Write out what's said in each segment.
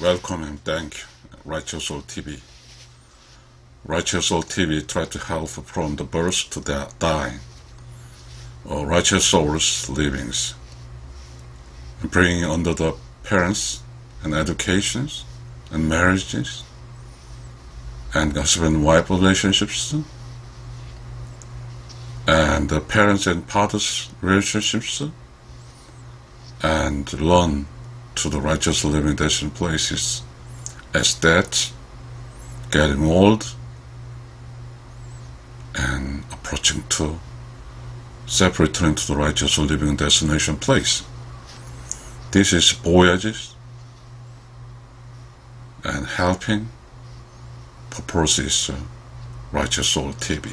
Welcome and thank Righteous Soul TV. Righteous Soul TV try to help from the birth to the dying, or righteous souls livings, bringing under the parents and educations and marriages and husband-wife relationships and the parents and fathers relationships, and learn to the righteous living destined places as that getting old and approaching to separating to the righteous living destination place. This is voyages and helping purposes Righteous Soul TV.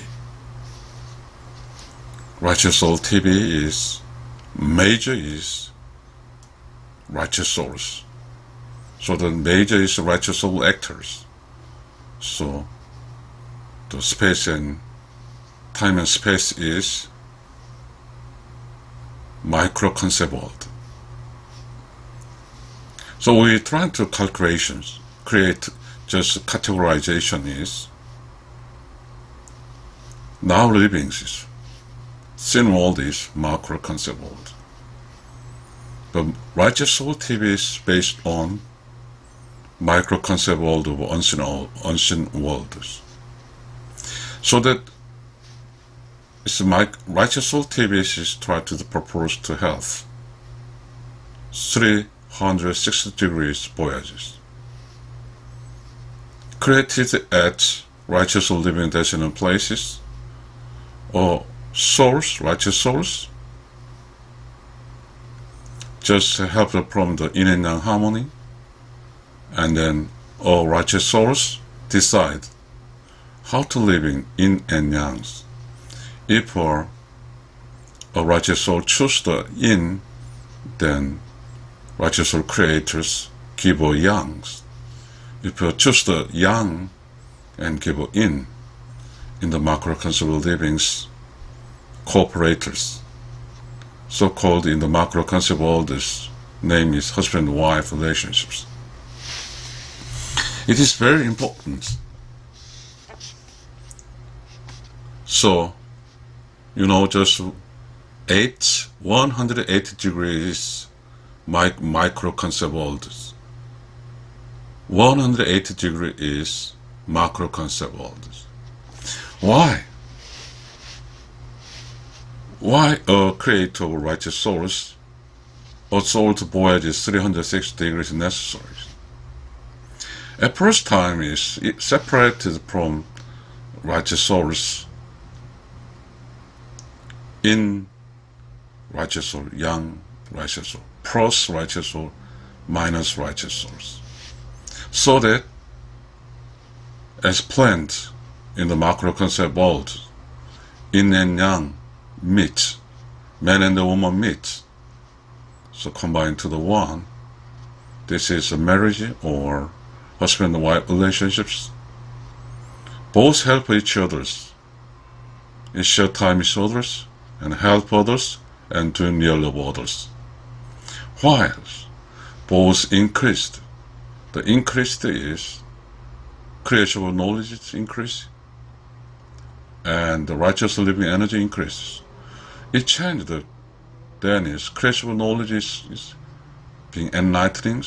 Righteous Soul TV is major is righteous souls. So the major is righteous soul actors. So the space and time and space is micro concept world. So we try to calculations, create just categorization is now living is sin world is macro concept world. The Righteous Soul TV is based on micro concept world of unseen worlds. So that it's Righteous Soul TV is try to propose to health 360 degrees voyages created at Righteous Soul living destination places or souls, righteous souls, just help from the yin and yang harmony, and then all righteous souls decide how to live in yin and yangs. If a righteous soul choose the yin, then righteous soul creators give a yangs. If you choose the yang and give a yin, in the macro concept livings, cooperators, so-called in the macro concept world, this name is husband-wife relationships. It is very important. So, just 180 degrees micro concept world. 180 degrees is macro concept world. Why? Why a creator of righteous souls, a soul to voyage is 360 degrees necessary? At first time is it separated from righteous souls in righteous soul, young righteous soul, plus righteous soul, minus righteous souls. So that as planned in the macro concept world, yin and yang meet, man and the woman meet, so combined to the one. This is a marriage or husband and wife relationships. Both help each others, in share time with others, and help others, and do near love others. While both increased, the increased is creation of knowledge is increased, and the righteous living energy increases. It changed then is creation of knowledge is being enlightening,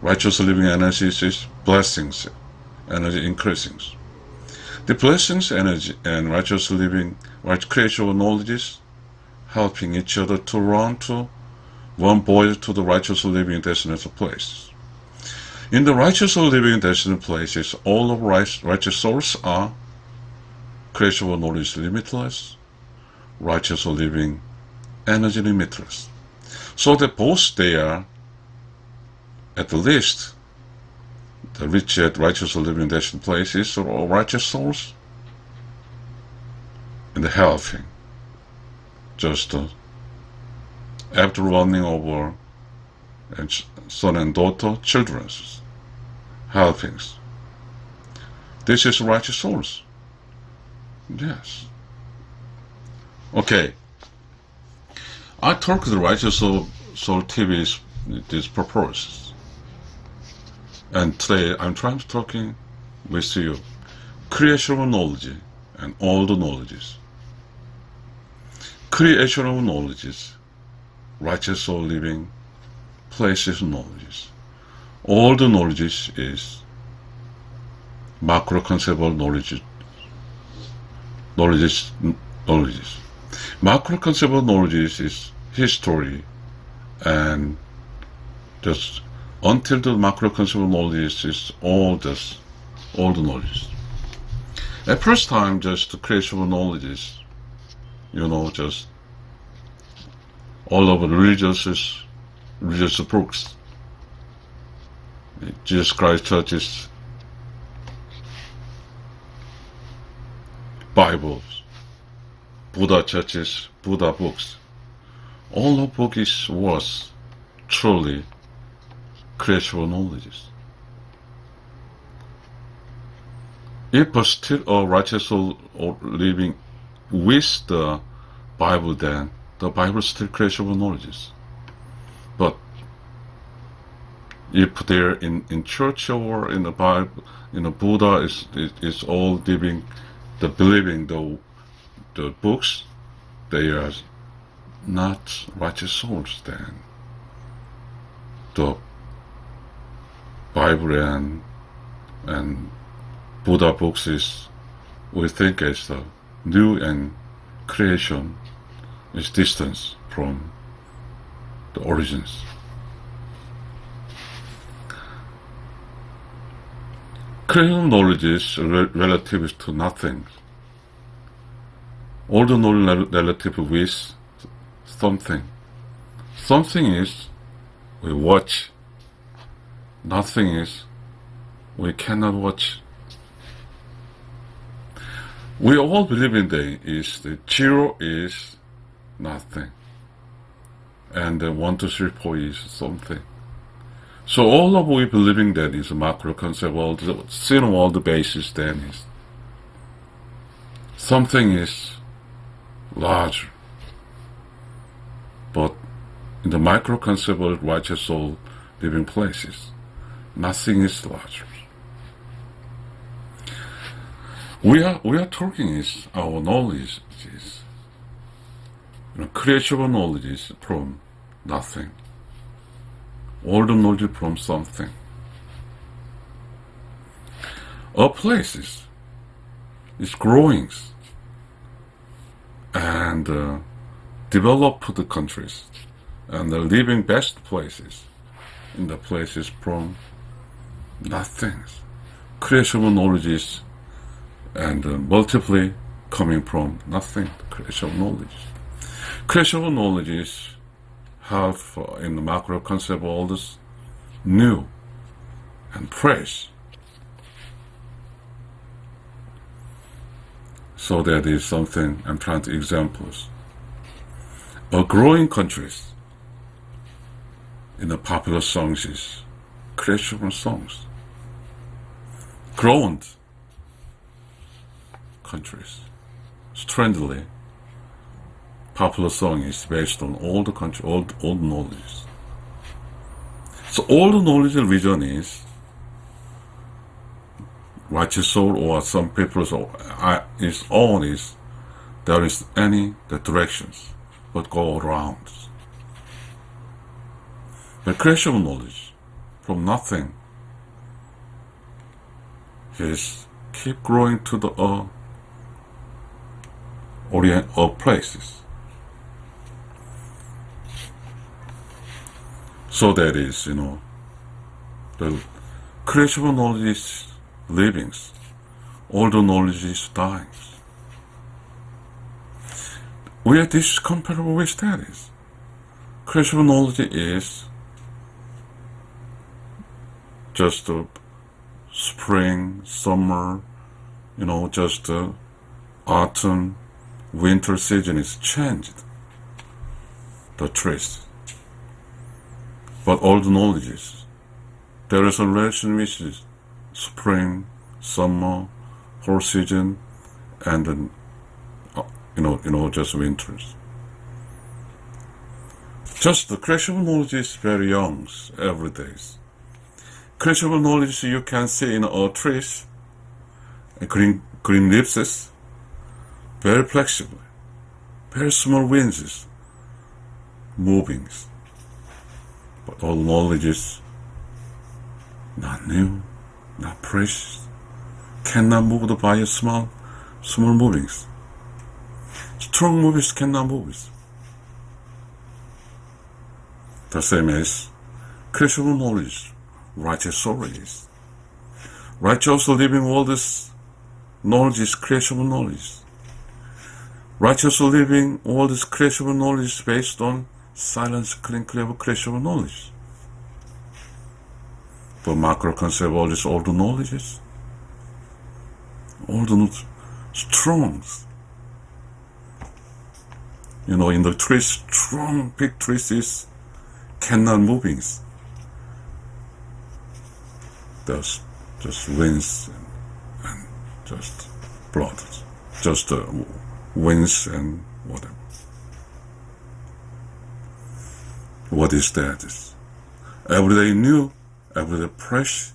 righteous living energy is blessings, energy increasing. The blessings energy and righteous living, creation of knowledge is helping each other to run to one voyage to the righteous living destination place. In the righteous living destination places, all of righteous souls are creation of knowledge limitless, righteous living energy limitless. So that both they are at the least the rich at righteous living destination places are all righteous souls and the helping. Just after running over and son and daughter, children's helpings. This is righteous souls. Yes. Okay. I talk to the Righteous Soul TV's this purpose. And today I'm trying to talking with you creation of knowledge and all the knowledges. Creation of knowledges, righteous or living, places knowledges. All the knowledges is macro conceptual knowledges. Macro conceptual knowledges is history, and just until the macro conceptual knowledge is all the knowledge. At first time, just the creation of knowledges, just all of the religious books. Jesus Christ churches, Bibles, Buddha churches, Buddha books. All of books was truly creation knowledges. If still a righteous or living with the Bible, then the Bible still creation knowledges. But if they're in church or in the Bible, Buddha is all believing the books, they are not righteous souls. Then the Bible and Buddha books is, we think, as the new and creation is distance from the origins. Creation knowledge is relative to nothing. All the knowledge relative with something. Something is we watch. Nothing is we cannot watch. We all believe in the zero is nothing, and the 1, 2, 3, 4 is something. So all of we believing that is a macro concept world, sin world basis then is something is larger. But in the micro concept world, righteous soul living places, nothing is larger. We are talking is our knowledge is creation knowledge is from nothing. All the knowledge from something. A place is growing and developed countries and the living best places in the places from nothing. Creation knowledge is and multiply coming from nothing. Creation knowledge. Creation knowledge is have in the macro concept worlds new and fresh. So that is something I'm trying to examples. A growing countries in the popular songs is creation songs. Grown countries. Strangely, popular song is based on all the country, all knowledge. So all the knowledge region is righteous soul, or some people's is own is there is any the directions but go around. The creation knowledge from nothing is keep growing to the orient of places. So that is, the creation knowledge is living, all the knowledge is dying. Where this is comparable with that is, creation knowledge is just spring, summer, just autumn, winter season is changed, the trees. But all the knowledges, there is a relation which is spring, summer, whole season, and then, just winters. Just the creation knowledge is very young, every day. creational knowledge you can see in trees, green leaves, very flexible, very small winds, moving. But all knowledge is not new, not precious, cannot move by a small movings. Strong movings cannot move it. The same as creational knowledge, righteous soul is. Righteous living world is knowledge is creational knowledge. Righteous living world is creational knowledge based on silence, clean, clever creational knowledge. The macro concept all is all the knowledges, all the strong. In the trees, strong big trees is cannot moving. Just winds and just blood, just winds and whatever. What is that? Every day new, every day fresh,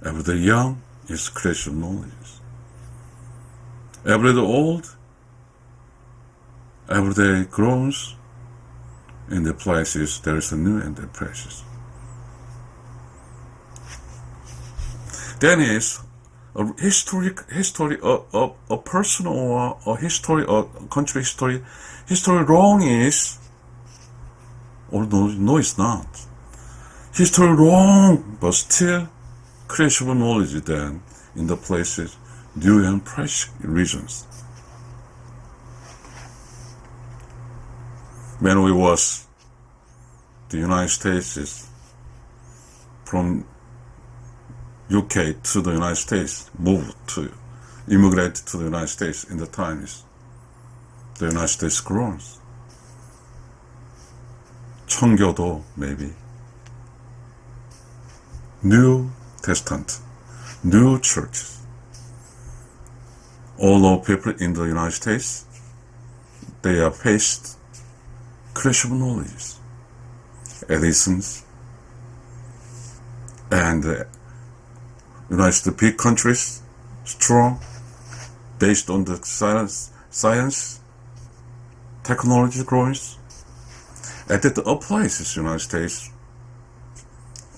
every day young is creation knowledge. Every day old, every day grows. In the places there is a new and the precious. Then is a history, a personal or a history, or country history. History wrong is, or no, it's not. History wrong, but still creational knowledge then in the places, new and fresh regions. When we was the United States is from UK to the United States, moved to immigrate to the United States in the times the United States grows. 청교도 maybe. New Testament, new churches. All the people in the United States, they are faced creational knowledge. Edison's and United States big countries, strong, based on the science, technology growing. And that applies in the United States,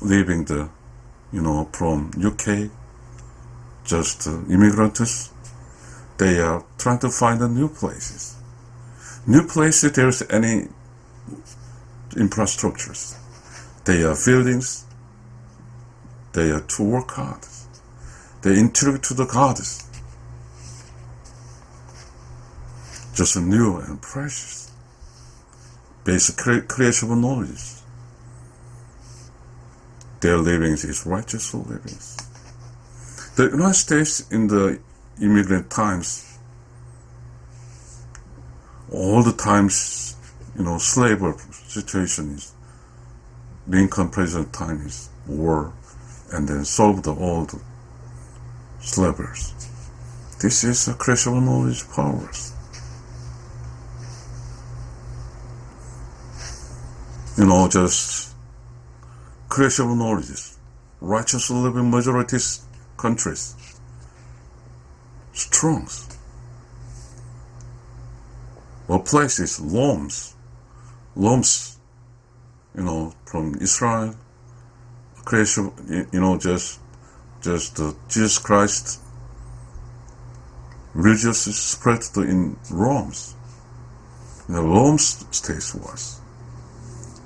leaving the, from UK, just immigrants, they are trying to find the new places. New places, there's any infrastructures. They are buildings, they are to work hard. They introduce to the goddess. Just new and precious. Basic creational knowledge. Their livings is righteous livings. The United States in the immigrant times, all the times, slavery situation is, Lincoln president time is war, and then solved all the slavers. This is a creational knowledge powers. Just creational knowledge, righteous living majorities countries, strong. Well, places, loams, from Israel, creation, just Jesus Christ, religious spread in Rome. Rome state was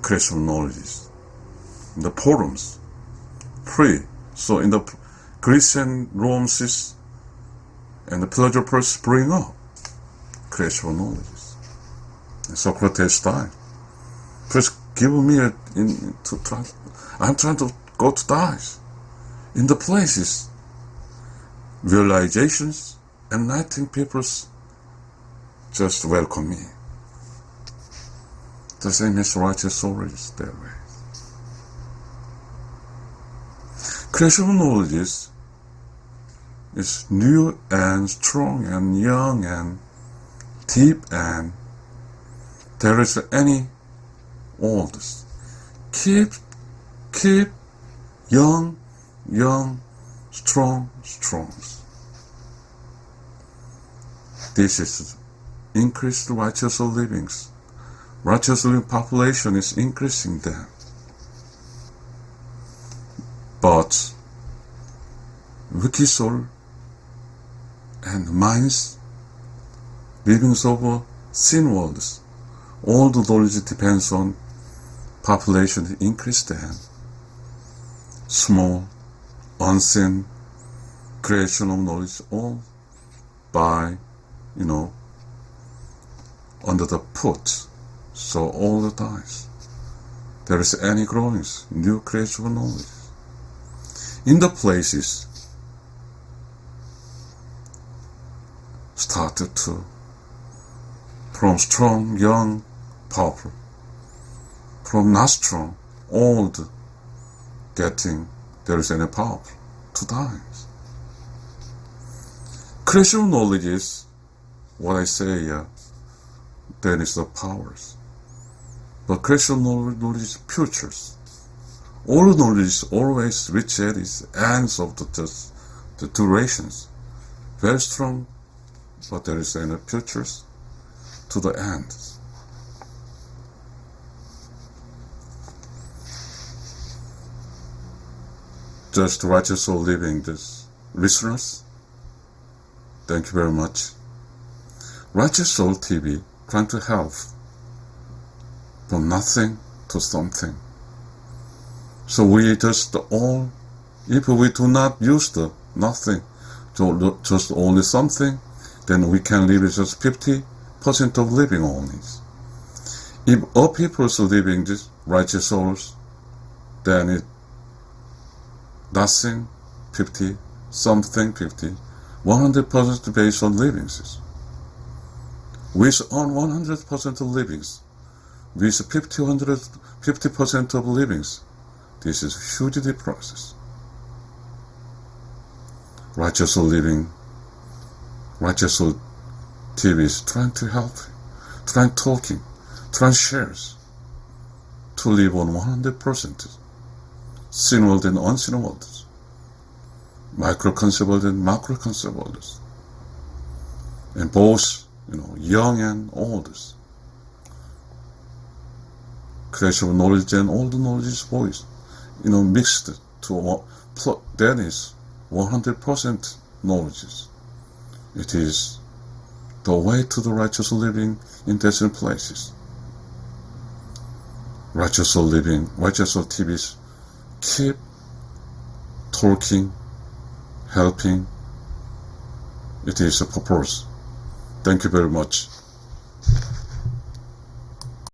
creational knowledge. In the forums, free. So in the Greece and Rome and the philosophers spring up creational knowledge. Socrates style. Please give me I'm trying to go to die. In the places, realizations, enlightening peoples just welcome me. The same as righteous soul is their way. Creational knowledge is new and strong and young and deep, and there is any old. Keep young, young, strong. This is increased righteous livings. Righteous living population is increasing there. But wicked soul and minds living over sin worlds. All the knowledge depends on population increase there. Small, unseen creation of knowledge, all by, under the foot. So all the times there is any growing, new creation of knowledge. In the places started to, from strong, young, powerful, from not strong, old, getting, there is any power, 2 times. Creation knowledge is what I say here, then is the powers. But creation knowledge is futures. All knowledge always reach at its ends of the durations. Very strong, but there is any futures to the end. Just righteous soul living, this listeners, thank you very much. Righteous Soul TV trying to help from nothing to something. So we just all, if we do not use the nothing to just only something, then we can live just 50% of living only. If all people are living this righteous souls, then it nothing 50, something 50, 100% based on livings. With on 100% of livings, with 50% of livings, this is a huge process. Righteous Soul Living, Righteous Soul TV is trying to help, trying talking, trying shares to live on 100%. Sin world and unseen worlds, micro concept world and macro concept worlds, and both, young and old. Creation of knowledge and all the knowledge is voice, mixed to that is 100% knowledge. It is the way to the righteous living in different places. Righteous soul living, righteous soul TVs keep talking, helping. It is a purpose. Thank you very much.